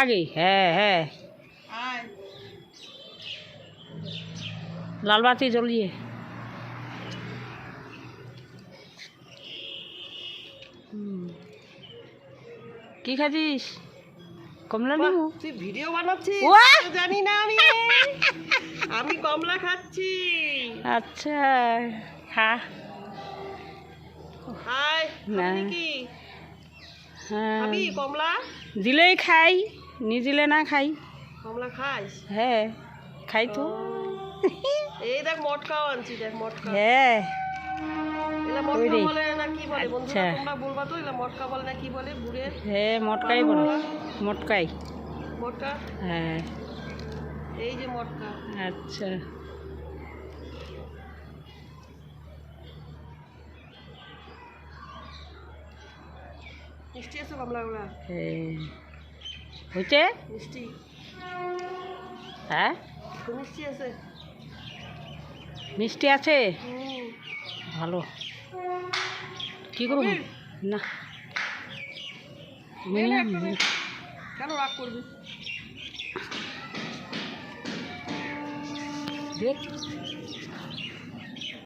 আগে হ্যাঁ হ্যাঁ আয় লাল বাতি জ্বলিয়ে কি খাচ্ছিস কমলা বাহ, লেবু তুই ভিডিও বানাচ্ছিস ওয়া! তো জানি না আমি আমি কমলা খাচ্ছি আচ্ছা খা আয় না। খাবি কি হ্যাঁ খাবি কমলা দিলেই খাই নি দিলে না খাই কমলা খাইস হ্যাঁ খাই তো এই দেখ মটকাও আনছি দেখ মটকা হ্যাঁ এলা ওই মটকা রে। বলে না কি বলে বন্ধুরা আচ্ছা। তোমরা বলবা তো এলা মটকা বলে না কি বলে বুড়ে হ্যাঁ মটকাই বলে মটকাই মটকা হ্যাঁ এই যে মটকা আচ্ছা মিষ্টি আছে কমলাগুলা হ্যাঁ হয়েছে মিষ্টি হ্যাঁ খুব মিষ্টি আছে মিষ্টি আছে হুম ভালো কী করবো খাবি? না নে না একটা নে। কেন রাগ করবি দেখ